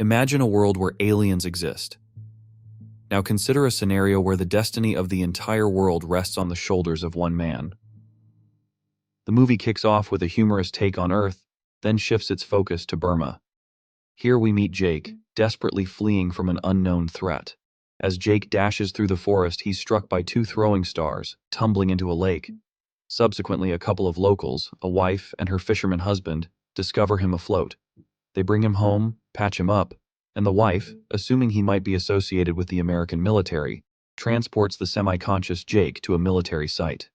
Imagine a world where aliens exist. Now consider a scenario where the destiny of the entire world rests on the shoulders of one man. The movie kicks off with a humorous take on Earth, then shifts its focus to Burma. Here we meet Jake, desperately fleeing from an unknown threat. As Jake dashes through the forest, he's struck by two throwing stars, tumbling into a lake. Subsequently, a couple of locals, a wife and her fisherman husband, discover him afloat. They bring him home, patch him up, and the wife, assuming he might be associated with the American military, transports the semi-conscious Jake to a military site.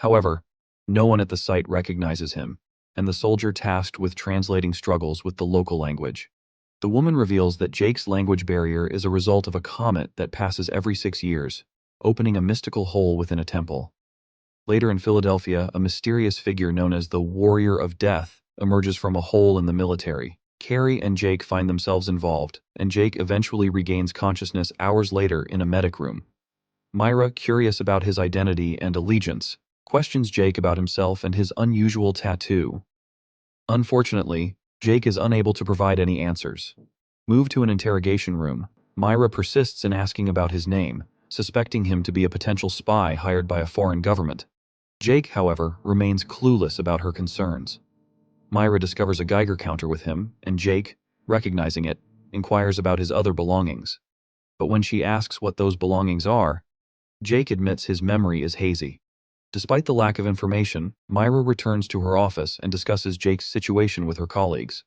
However, no one at the site recognizes him, and the soldier tasked with translating struggles with the local language. The woman reveals that Jake's language barrier is a result of a comet that passes every 6 years, opening a mystical hole within a temple. Later in Philadelphia, a mysterious figure known as the Warrior of Death emerges from a hole in the military. Carrie and Jake find themselves involved, and Jake eventually regains consciousness hours later in a medic room. Myra, curious about his identity and allegiance, questions Jake about himself and his unusual tattoo. Unfortunately, Jake is unable to provide any answers. Moved to an interrogation room, Myra persists in asking about his name, suspecting him to be a potential spy hired by a foreign government. Jake, however, remains clueless about her concerns. Myra discovers a Geiger counter with him, and Jake, recognizing it, inquires about his other belongings. But when she asks what those belongings are, Jake admits his memory is hazy. Despite the lack of information, Myra returns to her office and discusses Jake's situation with her colleagues.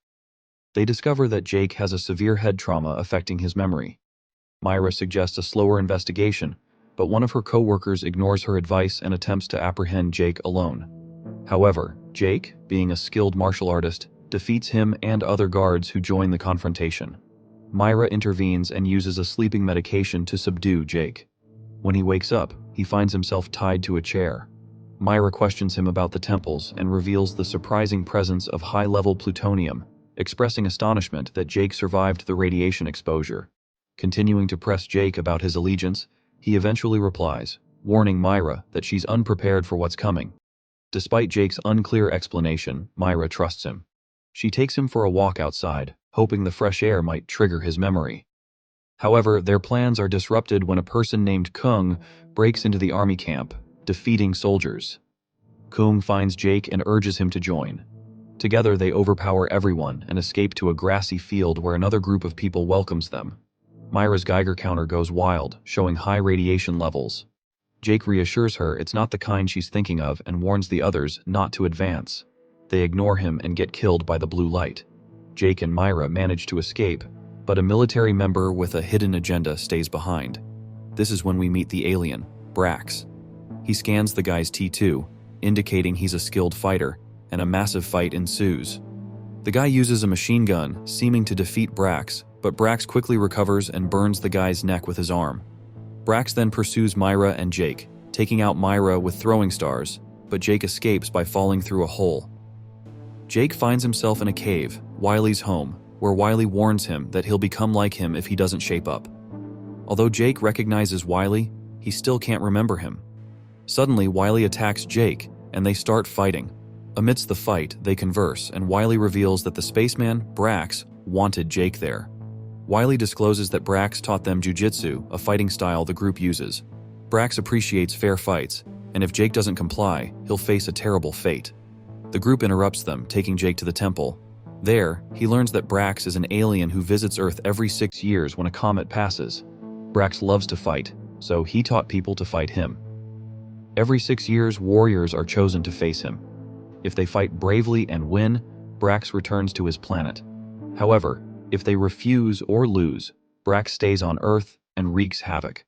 They discover that Jake has a severe head trauma affecting his memory. Myra suggests a slower investigation, but one of her co-workers ignores her advice and attempts to apprehend Jake alone. However, Jake, being a skilled martial artist, defeats him and other guards who join the confrontation. Myra intervenes and uses a sleeping medication to subdue Jake. When he wakes up, he finds himself tied to a chair. Myra questions him about the temples and reveals the surprising presence of high-level plutonium, expressing astonishment that Jake survived the radiation exposure. Continuing to press Jake about his allegiance, he eventually replies, warning Myra that she's unprepared for what's coming. Despite Jake's unclear explanation, Myra trusts him. She takes him for a walk outside, hoping the fresh air might trigger his memory. However, their plans are disrupted when a person named Kung breaks into the army camp, defeating soldiers. Kung finds Jake and urges him to join. Together they overpower everyone and escape to a grassy field where another group of people welcomes them. Myra's Geiger counter goes wild, showing high radiation levels. Jake reassures her it's not the kind she's thinking of and warns the others not to advance. They ignore him and get killed by the blue light. Jake and Myra manage to escape, but a military member with a hidden agenda stays behind. This is when we meet the alien, Brax. He scans the guy's T2, indicating he's a skilled fighter, and a massive fight ensues. The guy uses a machine gun, seeming to defeat Brax, but Brax quickly recovers and burns the guy's neck with his arm. Brax then pursues Myra and Jake, taking out Myra with throwing stars, but Jake escapes by falling through a hole. Jake finds himself in a cave, Wiley's home, where Wiley warns him that he'll become like him if he doesn't shape up. Although Jake recognizes Wiley, he still can't remember him. Suddenly, Wiley attacks Jake, and they start fighting. Amidst the fight, they converse, and Wiley reveals that the spaceman, Brax, wanted Jake there. Wiley discloses that Brax taught them jujitsu, a fighting style the group uses. Brax appreciates fair fights, and if Jake doesn't comply, he'll face a terrible fate. The group interrupts them, taking Jake to the temple. There, he learns that Brax is an alien who visits Earth every 6 years when a comet passes. Brax loves to fight, so he taught people to fight him. Every 6 years, warriors are chosen to face him. If they fight bravely and win, Brax returns to his planet. However, if they refuse or lose, Brax stays on Earth and wreaks havoc.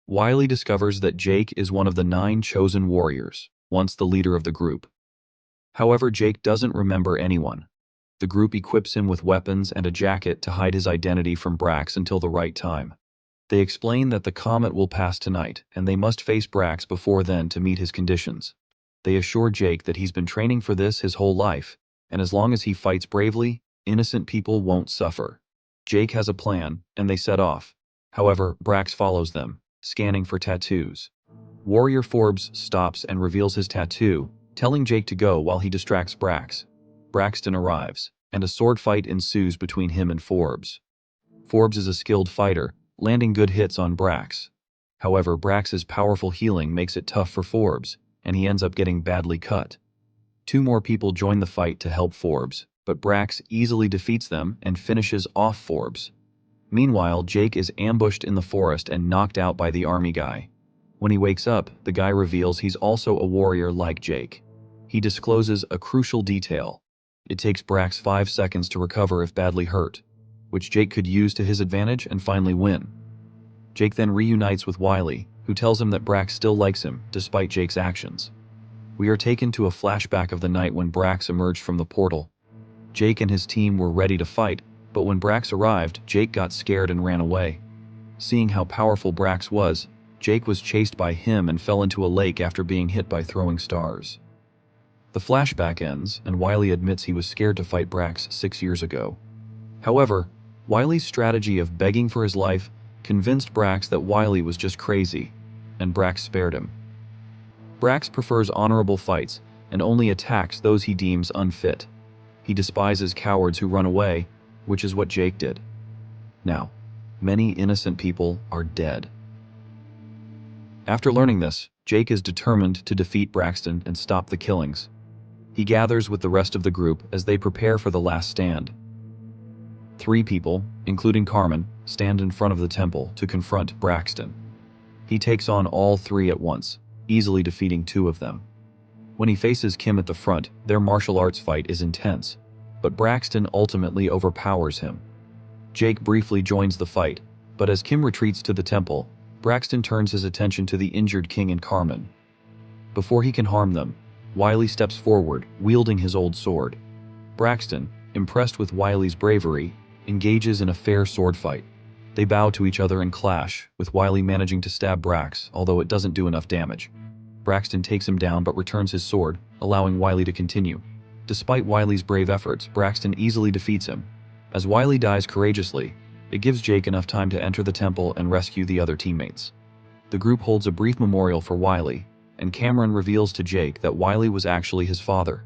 Wiley discovers that Jake is one of the 9 chosen warriors, once the leader of the group. However, Jake doesn't remember anyone. The group equips him with weapons and a jacket to hide his identity from Brax until the right time. They explain that the comet will pass tonight, and they must face Brax before then to meet his conditions. They assure Jake that he's been training for this his whole life, and as long as he fights bravely, innocent people won't suffer. Jake has a plan, and they set off. However, Brax follows them, scanning for tattoos. Warrior Forbes stops and reveals his tattoo, telling Jake to go while he distracts Brax. Braxton arrives, and a sword fight ensues between him and Forbes. Forbes is a skilled fighter, landing good hits on Brax. However, Brax's powerful healing makes it tough for Forbes, and he ends up getting badly cut. Two more people join the fight to help Forbes, but Brax easily defeats them and finishes off Forbes. Meanwhile, Jake is ambushed in the forest and knocked out by the army guy. When he wakes up, the guy reveals he's also a warrior like Jake. He discloses a crucial detail. It takes Brax 5 seconds to recover if badly hurt, which Jake could use to his advantage and finally win. Jake then reunites with Wiley, who tells him that Brax still likes him, despite Jake's actions. We are taken to a flashback of the night when Brax emerged from the portal. Jake and his team were ready to fight, but when Brax arrived, Jake got scared and ran away. Seeing how powerful Brax was, Jake was chased by him and fell into a lake after being hit by throwing stars. The flashback ends, and Wiley admits he was scared to fight Brax 6 years ago. However, Wiley's strategy of begging for his life convinced Brax that Wiley was just crazy, and Brax spared him. Brax prefers honorable fights and only attacks those he deems unfit. He despises cowards who run away, which is what Jake did. Now, many innocent people are dead. After learning this, Jake is determined to defeat Braxton and stop the killings. He gathers with the rest of the group as they prepare for the last stand. 3 people, including Carmen, stand in front of the temple to confront Braxton. He takes on all 3 at once, easily defeating 2 of them. When he faces Kim at the front, their martial arts fight is intense, but Braxton ultimately overpowers him. Jake briefly joins the fight, but as Kim retreats to the temple, Braxton turns his attention to the injured King and Carmen. Before he can harm them, Wiley steps forward, wielding his old sword. Braxton, impressed with Wiley's bravery, engages in a fair sword fight. They bow to each other and clash, with Wiley managing to stab Brax, although it doesn't do enough damage. Braxton takes him down but returns his sword, allowing Wiley to continue. Despite Wiley's brave efforts, Braxton easily defeats him. As Wiley dies courageously, it gives Jake enough time to enter the temple and rescue the other teammates. The group holds a brief memorial for Wiley, and Cameron reveals to Jake that Wiley was actually his father.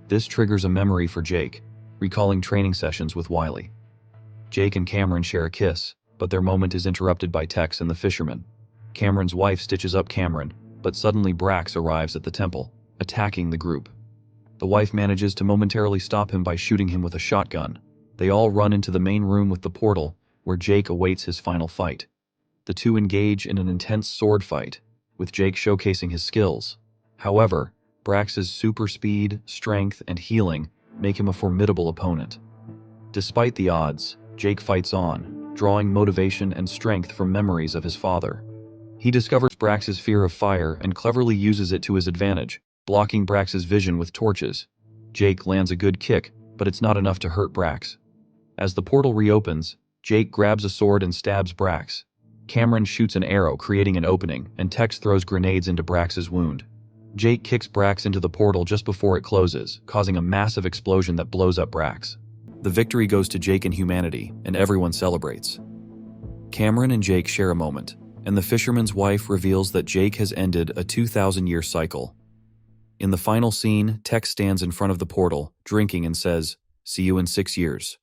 This triggers a memory for Jake, recalling training sessions with Wiley. Jake and Cameron share a kiss, but their moment is interrupted by Tex and the fisherman. Cameron's wife stitches up Cameron, but suddenly Brax arrives at the temple, attacking the group. The wife manages to momentarily stop him by shooting him with a shotgun. They all run into the main room with the portal, where Jake awaits his final fight. The two engage in an intense sword fight, with Jake showcasing his skills. However, Brax's super speed, strength, and healing make him a formidable opponent. Despite the odds, Jake fights on, drawing motivation and strength from memories of his father. He discovers Brax's fear of fire and cleverly uses it to his advantage, blocking Brax's vision with torches. Jake lands a good kick, but it's not enough to hurt Brax. As the portal reopens, Jake grabs a sword and stabs Brax. Cameron shoots an arrow, creating an opening, and Tex throws grenades into Brax's wound. Jake kicks Brax into the portal just before it closes, causing a massive explosion that blows up Brax. The victory goes to Jake and humanity, and everyone celebrates. Cameron and Jake share a moment, and the fisherman's wife reveals that Jake has ended a 2,000-year cycle. In the final scene, Tex stands in front of the portal, drinking, and says, "See you in 6 years."